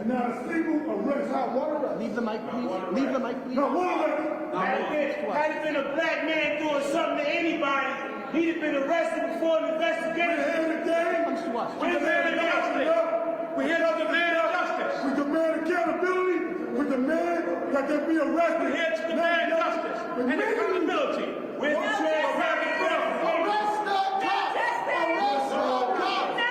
And now it's legal arrest. Hot water arrest. Leave the mic, please. Leave the mic, please. No, water arrest. Had it been a black man doing something to anybody, he'd have been arrested before an investigation. We're here today. Comes to us. We demand justice. We're here to demand justice. We demand accountability. We demand that they be arrested. We're here to demand justice and accountability. Where's the transparent proof? Arrest the cops. Arrest the cops.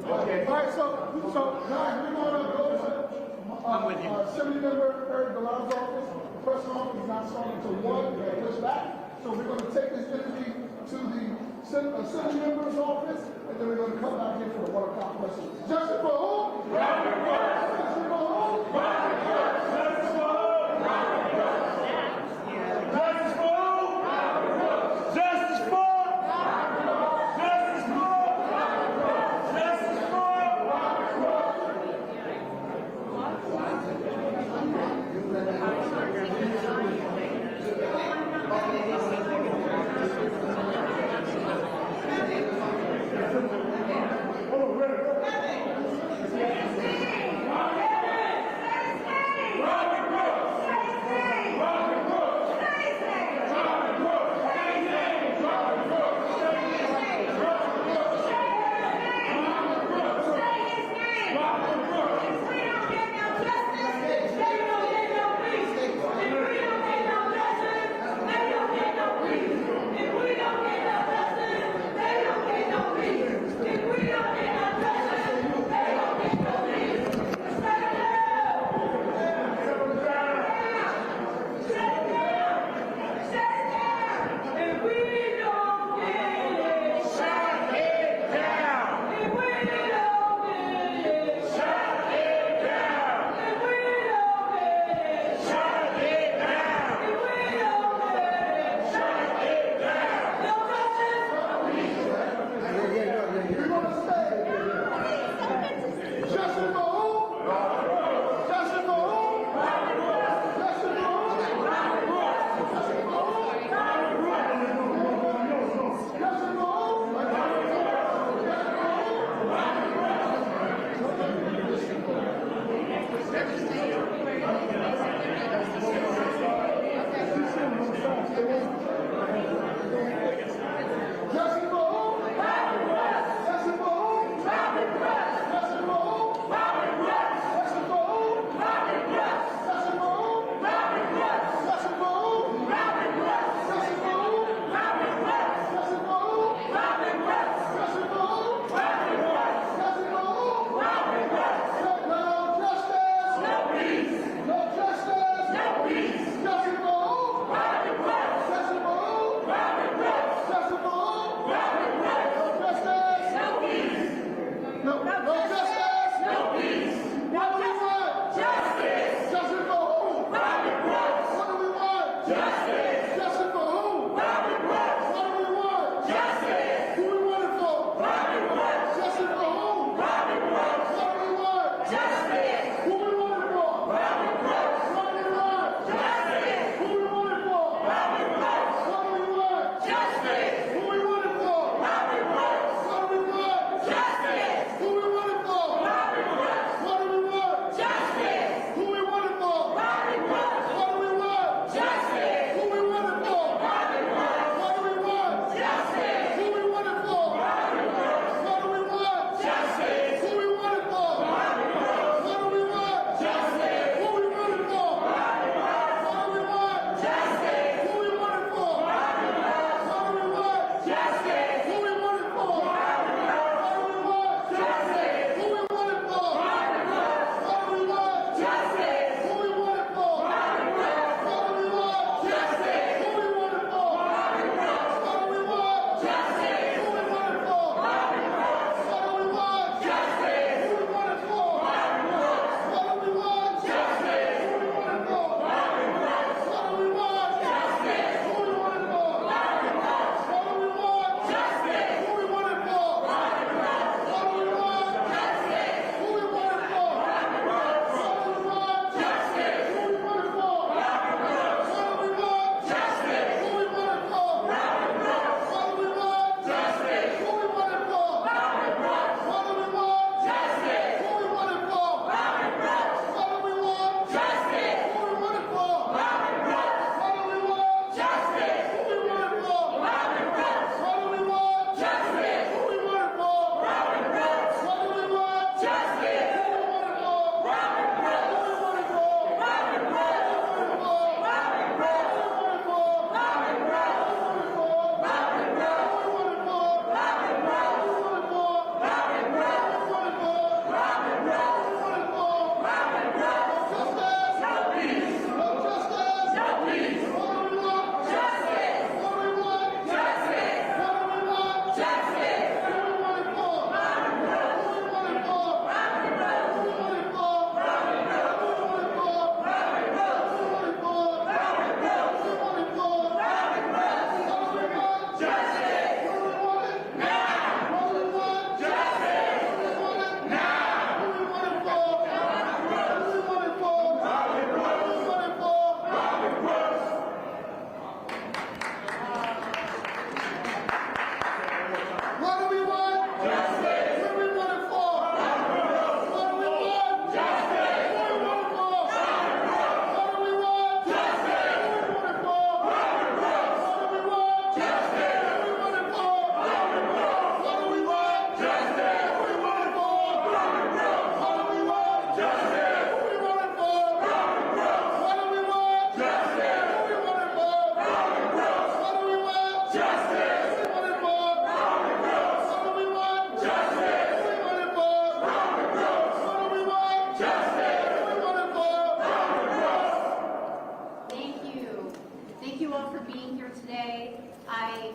Okay. All right, so guys, we're going to go to I'm with you. Assembly Member Eric Delan's office. The first office is not starting until 1. We're going to push back. So we're going to take this interview to the Assembly Member's office, and then we're going to come back here for the 1 o'clock question. Justice for who? Robert Brooks. Justice for who? Robert Brooks. Justice for who? Robert Brooks. Justice for who? Robert Brooks. Justice for? Robert Brooks. Justice for? Robert Brooks. Justice for? Robert Brooks.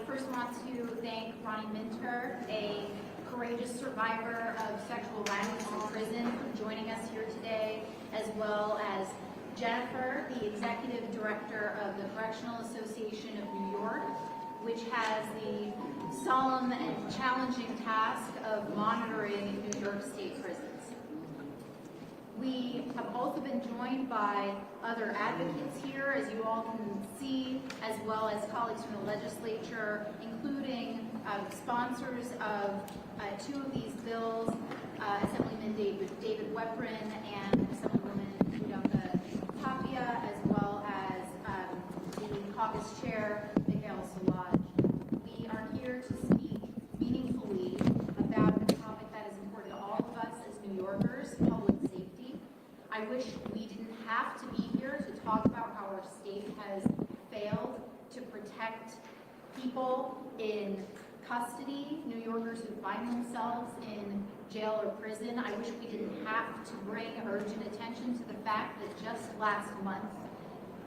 first want to thank Ronnie Minter, a courageous survivor of sexual violence in prison, for joining us here today, as well as Jennifer, the Executive Director of the Correctional Association of New York, which has the solemn and challenging task of monitoring New York State prisons. We have also been joined by other advocates here, as you all can see, as well as colleagues from the legislature, including sponsors of two of these bills, Assemblyman David Weprin and Assemblywoman Udanga Tapia, as well as the caucus chair, Mikhail Solage. We are here to speak meaningfully about a topic that is important to all of us as New Yorkers, public safety. I wish we didn't have to be here to talk about how our state has failed to protect people in custody, New Yorkers who find themselves in jail or prison. I wish we didn't have to bring urgent attention to the fact that just last month,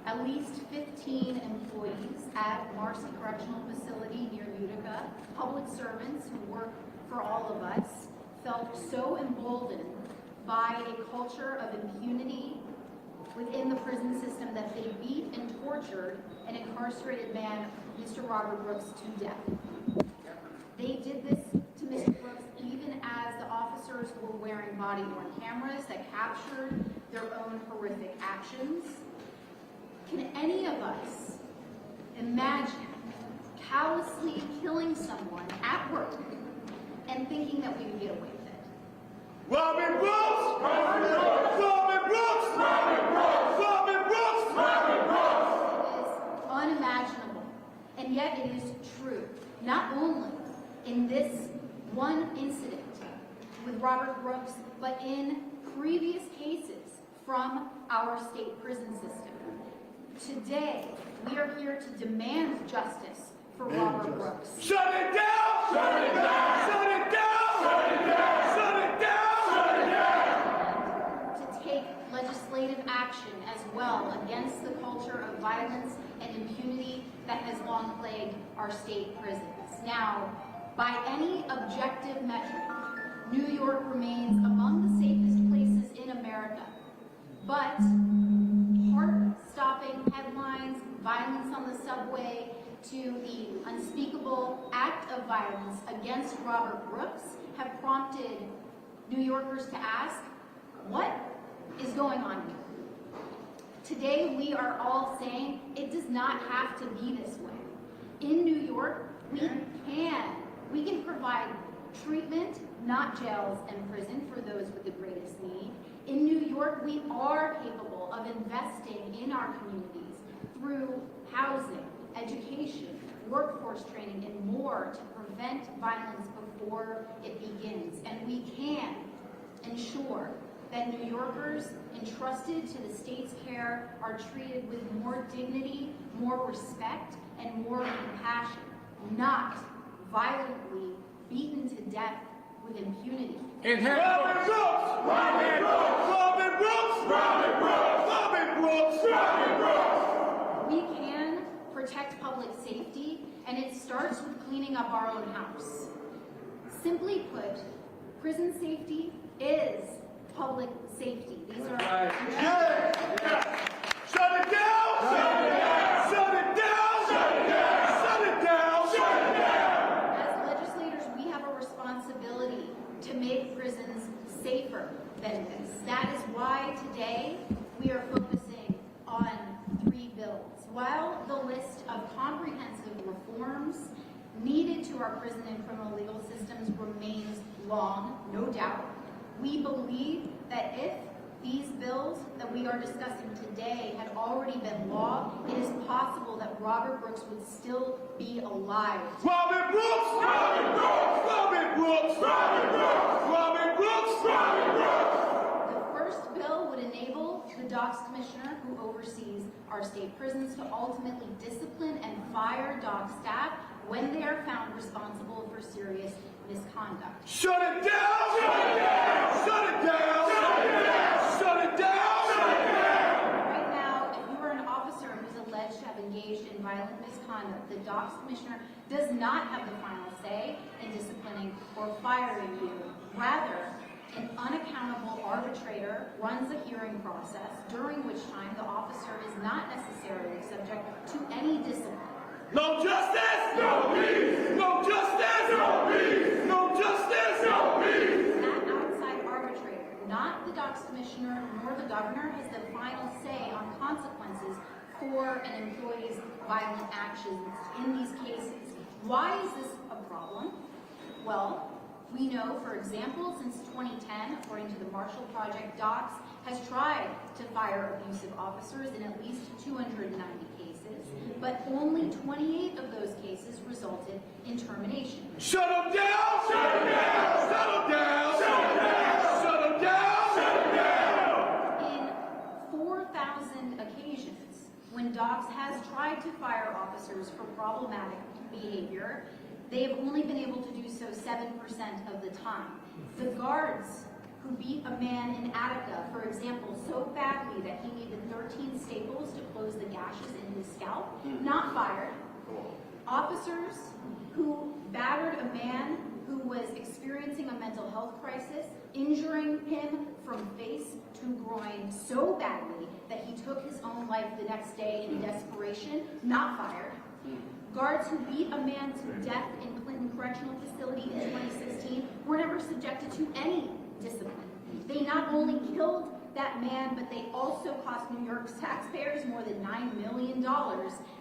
at least 15 employees at Marcy Correctional Facility near Utica, public servants who work for all of us, felt so emboldened by a culture of impunity within the prison system that they beat and tortured an incarcerated man, Mr. Robert Brooks, to death. They did this to Mr. Brooks even as the officers were wearing body-worn cameras that captured their own horrific actions. Can any of us imagine callously killing someone at work and thinking that we would get away with it? Robin Brooks! Robin Brooks! Robin Brooks! Robin Brooks! Robin Brooks! Robin Brooks! It is unimaginable, and yet it is true. Not only in this one incident with Robert Brooks, but in previous cases from our state prison system. Today, we are here to demand justice for Robert Brooks. Shut it down! Shut it down! Shut it down! Shut it down! Shut it down! Shut it down! To take legislative action as well against the culture of violence and impunity that has long plagued our state prisons. Now, by any objective metric, New York remains among the safest places in America. But heart-stopping headlines, violence on the subway, to the unspeakable act of violence against Robert Brooks have prompted New Yorkers to ask, what is going on here? Today, we are all saying it does not have to be this way. In New York, we can provide treatment, not jails and prison, for those with the greatest need. In New York, we are capable of investing in our communities through housing, education, workforce training, and more to prevent violence before it begins. And we can ensure that New Yorkers entrusted to the state's care are treated with more dignity, more respect, and more compassion, not violently beaten to death with impunity. Robin Brooks! Robin Brooks! Robin Brooks! Robin Brooks! Robin Brooks! Robin Brooks! We can protect public safety, and it starts with cleaning up our own house. Simply put, prison safety is public safety. These are Yeah! Shut it down! Shut it down! Shut it down! Shut it down! Shut it down! Shut it down! As legislators, we have a responsibility to make prisons safer than this. That is why today we are focusing on 3 bills. While the list of comprehensive reforms needed to our prison and criminal legal systems remains long, no doubt, we believe that if these bills that we are discussing today had already been law, it is possible that Robert Brooks would still be alive. Robin Brooks! Robin Brooks! Robin Brooks! Robin Brooks! Robin Brooks! Robin Brooks! The first bill would enable the DOCS commissioner, who oversees our state prisons, to ultimately discipline and fire DOCS staff when they are found responsible for serious misconduct. Shut it down! Shut it down! Shut it down! Shut it down! Shut it down! Shut it down! Right now, if you are an officer who's alleged to have engaged engaged in violent misconduct, the DOCS commissioner does not have the final say in disciplining or firing you. Rather, an unaccountable arbitrator runs a hearing process during which time the officer is not necessarily subject to any discipline. No justice! No peace! No justice! No peace! No justice! No peace! That outside arbitrator, not the DOCS commissioner nor the governor, has the final say on consequences for an employee's violent actions in these cases. Why is this a problem? Well, we know, for example, since 2010, according to the Marshall Project, DOCS has tried to fire abusive officers in at least 290 cases, but only 28 of those cases resulted in termination. Shut them down! Shut them down! Shut them down! Shut them down! Shut them down! Shut them down! In 4,000 occasions, when DOCS has tried to fire officers for problematic behavior, they have only been able to do so 7% of the time. The guards who beat a man in Attica, for example, so badly that he needed 13 staples to close the gashes in his scalp, not fired. Officers who battered a man who was experiencing a mental health crisis, injuring him from face to groin so badly that he took his own life the next day in desperation, not fired. Guards who beat a man to death in Clinton Correctional Facility in 2016 were never subjected to any discipline. They not only killed that man, but they also cost New York's taxpayers more than $9 million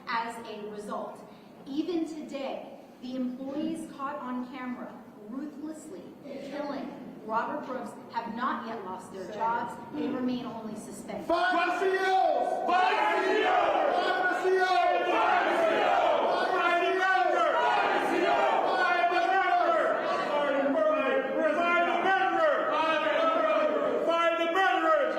as a result. Even today, the employees caught on camera ruthlessly killing Robert Brooks have not yet lost their jobs. They remain only suspended. Fire the CEOs! Fire the CEOs! Fire the CEOs! Fire the CEOs! Fire the murderer! Fire the CEOs! Fire the murderer! Fire the murderer! Fire the murderer! Fire the murderers!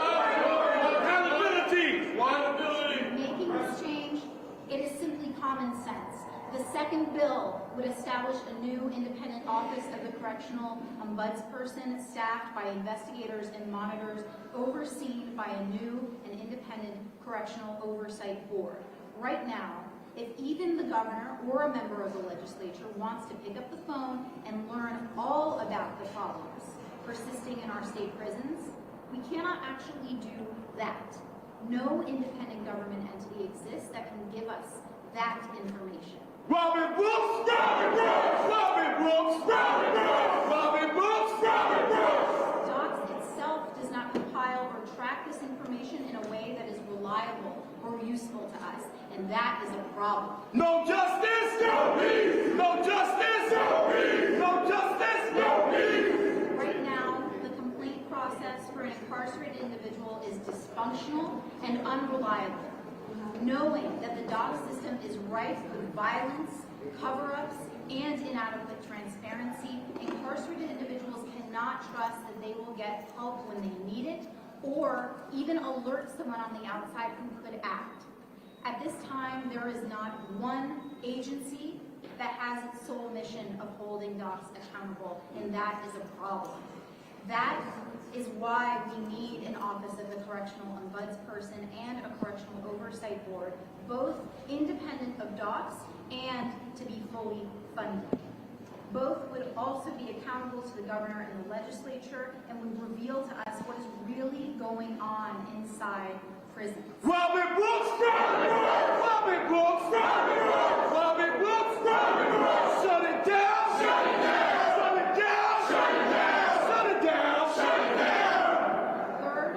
Accountability! Accountability! Making this change, it is simply common sense. The second bill would establish a new independent office of the correctional ombudsperson staffed by investigators and monitors, overseen by a new and independent correctional oversight board. Right now, if even the governor or a member of the legislature wants to pick up the phone and learn all about the problems persisting in our state prisons, we cannot actually do that. No independent government entity exists that can give us that information. Robin Brooks! Robin Brooks! Robin Brooks! Robin Brooks! Robin Brooks! Robin Brooks! DOCS itself does not compile or track this information in a way that is reliable or useful to us, and that is a problem. No justice! No peace! No justice! No peace! No justice! No peace! Right now, the complaint process for an incarcerated individual is dysfunctional and unreliable. Knowing that the DOCS system is rife with violence, cover-ups, and inadequate transparency, incarcerated individuals cannot trust that they will get help when they need it, or even alert someone on the outside who could act. At this time, there is not one agency that has its sole mission of holding DOCS accountable, and that is a problem. That is why we need an office of the correctional ombudsperson and a correctional oversight board, both independent of DOCS and to be fully funded. Both would also be accountable to the governor and the legislature and would reveal to us what is really going on inside prisons. Robin Brooks! Robin Brooks! Robin Brooks! Robin Brooks! Robin Brooks! Robin Brooks! Shut it down! Shut it down! Shut it down! Shut it down! Shut it down! Shut it down! Third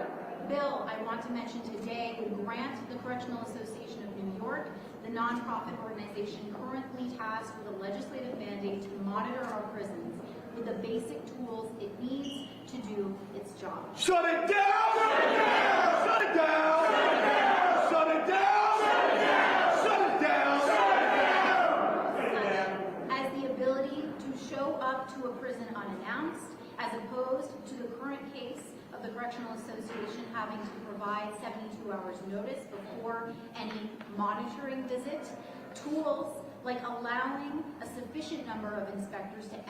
bill I want to mention today would grant the Correctional Association of New York, the nonprofit organization currently tasked with a legislative mandate to monitor our prisons, with the basic tools it needs to do its job. Shut it down! Shut it down! Shut it down! Shut it down! Shut it down! Shut it down! Shut it down! As the ability to show up to a prison unannounced, as opposed to the current case of the Correctional Association having to provide 72 hours notice before any monitoring visit, tools like allowing a sufficient number of inspectors to